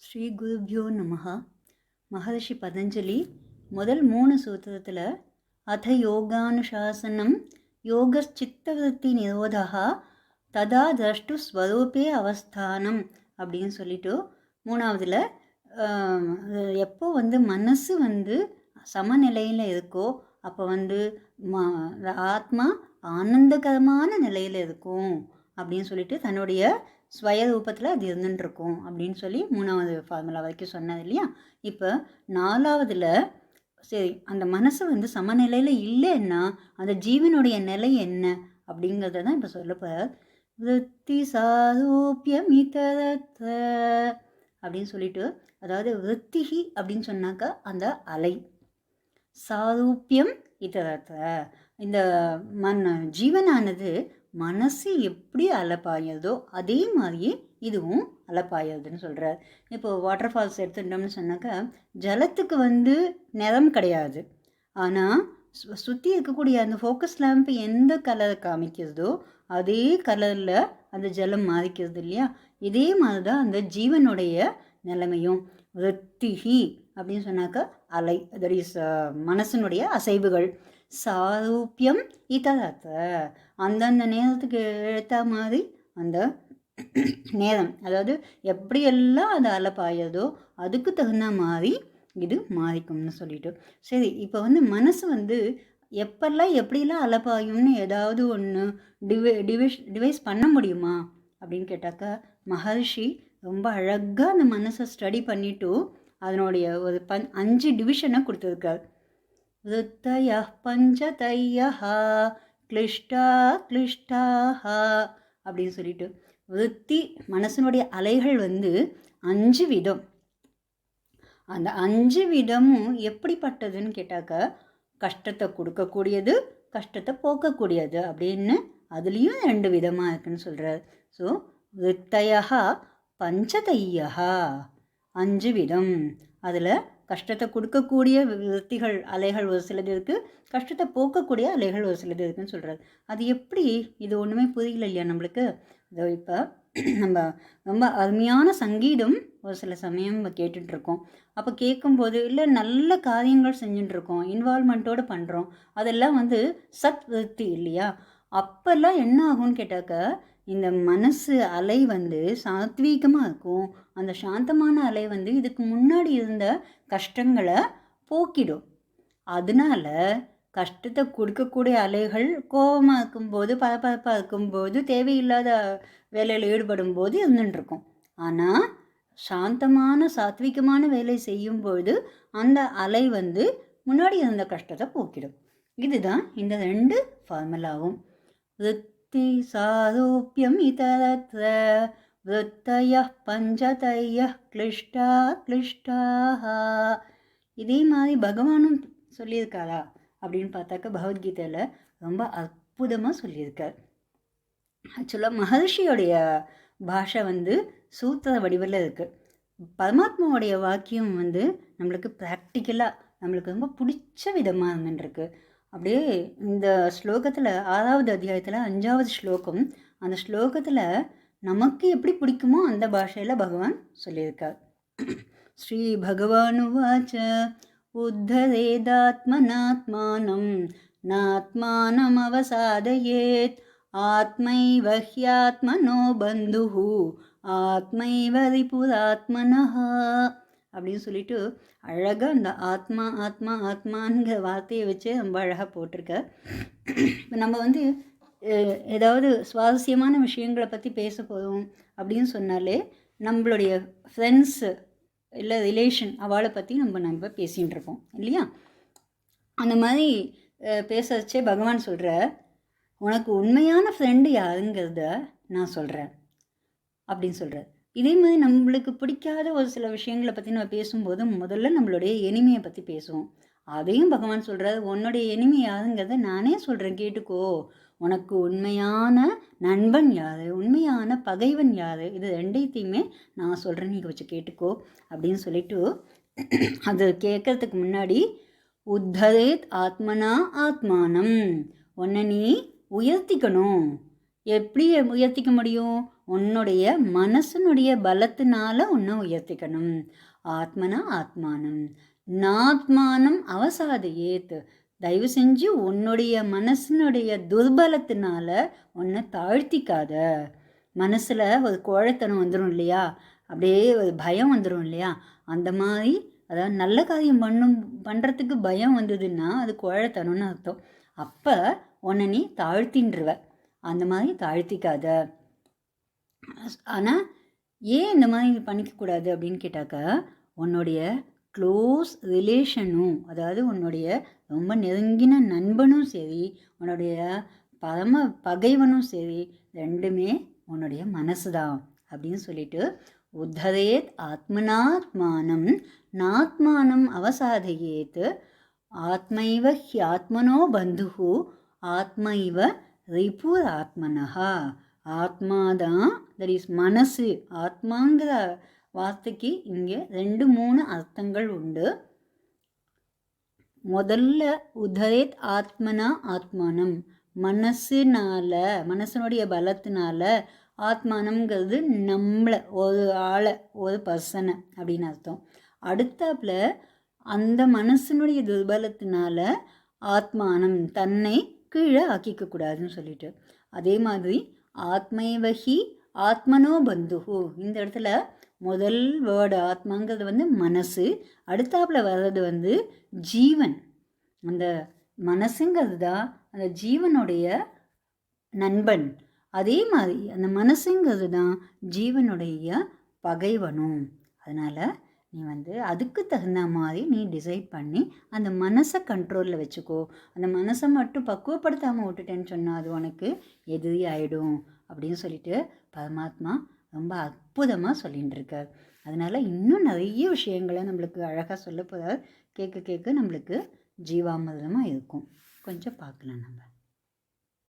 ஸ்ரீ குருபியோ நமஹா. மகர்ஷி பதஞ்சலி முதல் 3 சூத்திரத்தில் அத யோகானுசாசனம் யோகச்சித்தவருத்தி நிரோதா ததா திரஷ்டு ஸ்வரூபே அவஸ்தானம் அப்படின்னு சொல்லிட்டு 3வதுல எப்போ மனசு சமநிலையில் இருக்கோ அப்போ ஆத்மா ஆனந்தகரமான நிலையில் இருக்கும் அப்படின்னு சொல்லிட்டு தன்னுடைய ஸ்வய ரூபத்தில் அது இருந்துட்டுருக்கும் அப்படின்னு சொல்லி 3வது ஃபார்முலா வரைக்கும் சொன்னது இல்லையா. இப்போ 4வதுல சரி அந்த மனசு சமநிலையில் இல்லைன்னா அந்த ஜீவனுடைய நிலை என்ன அப்படிங்கிறத தான் இப்போ சொல்லப்போகிறார். விருத்தி சாரூபியம் இதரத்ர அப்படின்னு சொல்லிட்டு, அதாவது விருத்திகி அப்படின்னு சொன்னாக்கா அந்த அலை, சாரூபியம் இதரத்ர இந்த ஜீவனானது மனசு எப்படி அலப்பாயதோ அதே மாதிரியே இதுவும் அலப்பாயதுன்னு சொல்கிறார். இப்போது வாட்டர் ஃபால்ஸ் எடுத்துட்டோம்னு சொன்னாக்கா ஜலத்துக்கு நிறம் கிடையாது. ஆனால் சுற்றி இருக்கக்கூடிய அந்த ஃபோக்கஸ் லேம்ப் எந்த கலரை காமிக்கிறதோ அதே கலரில் அந்த ஜலம் மாறிக்கிறது இல்லையா. இதே மாதிரி தான் அந்த ஜீவனுடைய நிலைமையும். விருத்திகி அப்படின்னு சொன்னாக்கா அலை, தட் இஸ் மனசனுடைய அசைவுகள். சாரூபியம் இதரத்த அந்தந்த நேரத்துக்கு ஏற்ற மாதிரி அந்த நேரம், அதாவது எப்படியெல்லாம் அது அலப்பாயதோ அதுக்கு தகுந்த மாதிரி இது மாறிக்கும்னு சொல்லிட்டு. சரி, இப்போ மனசு எப்பெல்லாம் எப்படிலாம் அலப்பாயும்னு ஏதாவது ஒன்று டிவைஸ் பண்ண முடியுமா அப்படின்னு கேட்டாக்கா, மகர்ஷி ரொம்ப அழகாக அந்த மனசை ஸ்டடி பண்ணிவிட்டு அதனுடைய ஒரு 5 டிவிஷனை கொடுத்துருக்கார். விருத்தய பஞ்சதைய கிளிஷ்டா கிளிஷ்டாக அப்படின்னு சொல்லிட்டு, விருத்தி மனசனுடைய அலைகள் 5 விதம். அந்த 5 விதமும் எப்படிப்பட்டதுன்னு கேட்டாக்கா, கஷ்டத்தை கொடுக்கக்கூடியது, கஷ்டத்தை போக்கக்கூடியது அப்படின்னு அதுலேயும் 2 விதமாக இருக்குன்னு சொல்கிறார். ஸோ விருத்தயா பஞ்சதையா 5 விதம். அதில் கஷ்டத்தை கொடுக்கக்கூடிய விருத்திகள் அலைகள் ஒரு சிலது இருக்குது, கஷ்டத்தை போக்கக்கூடிய அலைகள் ஒரு சிலது இருக்குதுன்னு சொல்கிறார். அது எப்படி? இது ஒன்றுமே புரியல இல்லையா நம்மளுக்கு. இதோ இப்போ நம்ம ரொம்ப அருமையான சங்கீதம் ஒரு சில சமயம் கேட்டுட்ருக்கோம். அப்போ கேட்கும்போது இல்லை நல்ல காரியங்கள் செஞ்சுட்டுருக்கோம், இன்வால்மெண்ட்டோடு பண்ணுறோம், அதெல்லாம் சத் விருத்தி இல்லையா. அப்போல்லாம் என்ன ஆகும்னு கேட்டாக்கா, இந்த மனசு அலை சாத்வீகமாக இருக்கும். அந்த சாந்தமான அலை இதுக்கு முன்னாடி இருந்த கஷ்டங்களை போக்கிடும். அதனால கஷ்டத்தை கொடுக்கக்கூடிய அலைகள் கோபமாக இருக்கும்போது, பரபரப்பாக இருக்கும்போது, தேவையில்லாத வேலையில் ஈடுபடும் போது இருந்துட்டுருக்கும். ஆனால் சாந்தமான சாத்விகமான வேலை செய்யும்போது அந்த அலை முன்னாடி இருந்த கஷ்டத்தை போக்கிடும். இதுதான் இந்த 2 ஃபார்முலாவும். விருத்தி சாரூபியம் இதரத்ர விருத்தய பஞ்சதைய கிளிஷ்டா கிளிஷ்டாக. இதே மாதிரி பகவானும் சொல்லியிருக்காரா அப்படின்னு பார்த்தாக்கா, பகவத்கீதையில் ரொம்ப அற்புதமாக சொல்லியிருக்கார். ஆக்சுவலாக மகர்ஷியோடைய பாஷை சூத்திர வடிவில் இருக்குது. பரமாத்மாவுடைய வாக்கியம் நம்மளுக்கு ப்ராக்டிக்கலாக நம்மளுக்கு ரொம்ப பிடிச்ச விதமாக இருந்துருக்கு. அப்படியே இந்த ஸ்லோகத்தில் 6வது அத்தியாயத்தில் 5வது ஸ்லோகம், அந்த ஸ்லோகத்தில் நமக்கு எப்படி பிடிக்குமோ அந்த பாஷையில் பகவான் சொல்லியிருக்கார். ஸ்ரீ பகவானுவாச்ச உத்தரேதாத்மனாத்மானம் நாத்மானம் அவசாதயேத் ஆத்மைவ ஹ்யாத்மனோ பந்துஹு ஆத்மைவ ரிபுராத்மனஹ அப்படின்னு சொல்லிட்டு அழகாக அந்த ஆத்மா ஆத்மா ஆத்மாங்கிற வார்த்தையை வச்சு ரொம்ப அழகாக போட்டிருக்க. இப்போ நம்ம ஏதாவது சுவாரஸ்யமான விஷயங்களை பற்றி பேச போகிறோம் அப்படின்னு சொன்னாலே நம்மளுடைய ஃப்ரெண்ட்ஸு இல்லை ரிலேஷன் அவளை பற்றி நம்ம பேசிகிட்டு இருப்போம் இல்லையா. அந்த மாதிரி பேச வச்சே பகவான் சொல்கிற, உனக்கு உண்மையான ஃப்ரெண்டு யாருங்கிறத நான் சொல்கிறேன் அப்படின்னு சொல்கிறார். இதே மாதிரி நம்மளுக்கு பிடிக்காத ஒரு சில விஷயங்களை பற்றி நம்ம பேசும்போது முதல்ல நம்மளுடைய எனிமையை பற்றி பேசுவோம். அதையும் பகவான் சொல்கிறார், உன்னுடைய எனிமை யாருங்கிறத நானே சொல்கிறேன் கேட்டுக்கோ. உனக்கு உண்மையான நண்பன் யார், உண்மையான பகைவன் யார், இது 2த்தையுமே நான் சொல்கிறேன், நீங்கள் வச்சு கேட்டுக்கோ அப்படின்னு சொல்லிட்டு, அது கேட்கறதுக்கு முன்னாடி உத்தரேத் ஆத்மனா ஆத்மானம், உன்னை நீ உயர்த்திக்கணும். எப்படி உயர்த்திக்க முடியும்? உன்னுடைய மனசனுடைய பலத்தினால உன்னை உயர்த்திக்கணும். ஆத்மனா ஆத்மானம் நாத்மானம் அவசாதையேத். தயவு செஞ்சு உன்னுடைய மனசனுடைய துர்பலத்தினால உன்னை தாழ்த்திக்காத. மனசில் ஒரு கோழைத்தனம் வந்துடும் இல்லையா, அப்படியே ஒரு பயம் வந்துடும் இல்லையா, அந்த மாதிரி அதாவது நல்ல காரியம் பண்ணுறதுக்கு பயம் வந்ததுன்னா அது கோழைத்தனம்னு அர்த்தம். அப்போ உன்னை நீ தாழ்த்தின்றுவ. அந்த மாதிரி தாழ்த்திக்காத. ஆனால் ஏன் இந்த மாதிரி பண்ணிக்கக்கூடாது அப்படின்னு கேட்டாக்கா, உன்னுடைய க்ளோஸ் ரிலேஷனும், அதாவது உன்னுடைய ரொம்ப நெருங்கின நண்பனும் சரி, உன்னுடைய பரம பகைவனும் சரி, ரெண்டுமே உன்னுடைய மனசு தான் அப்படின்னு சொல்லிட்டு, உத்தரேத் ஆத்மனாத்மானம் நாத்மானம் அவசாதையேத். ஆத்மைவ ஹியாத்மனோ பந்துஹு ஆத்மைவ ரிபுர் ஆத்மனஹா. ஆத்மாதான், தட் இஸ் மனசு. ஆத்மாங்கிற வார்த்தைக்கு இங்கே 2-3 அர்த்தங்கள் உண்டு. முதல்ல உதரேத் ஆத்மனா ஆத்மானம், மனசுனால, மனசனுடைய பலத்தினால. ஆத்மானம்ங்கிறது நம்மளை, ஒரு ஆளை, ஒரு பர்சனை அப்படின்னு அர்த்தம். அடுத்தாப்புல அந்த மனசனுடைய துர்பலத்தினால ஆத்மானம், தன்னை கீழே ஆக்கிக்கக்கூடாதுன்னு சொல்லிட்டு. அதே மாதிரி ஆத்மைவஹி ஆத்மனோ பந்துஹு, இந்த இடத்துல முதல் வேர்டு ஆத்மாங்கிறது மனசு, அடுத்தாப்புல வர்றது ஜீவன். அந்த மனசுங்கிறது தான் அந்த ஜீவனுடைய நண்பன். அதே மாதிரி அந்த மனசுங்கிறது தான் ஜீவனுடைய பகைவனும். அதனால் நீ அதுக்கு தகுந்த மாதிரி நீ டிசைட் பண்ணி அந்த மனசை கண்ட்ரோலில் வச்சுக்கோ. அந்த மனசை மட்டும் பக்குவப்படுத்தாமல் விட்டுட்டேன்னு சொன்னால் அது உனக்கு எதிரி ஆகிடும் அப்படின்னு சொல்லிட்டு பரமாத்மா ரொம்ப அற்புதமாக சொல்லிகிட்டு இருக்கார். அதனால் இன்னும் நிறைய விஷயங்களை நம்மளுக்கு அழகாக சொல்ல போகிறார். கேட்க கேட்க நம்மளுக்கு ஜீவாமிர்தமாக இருக்கும். கொஞ்சம் பார்க்கலாம் நம்ம.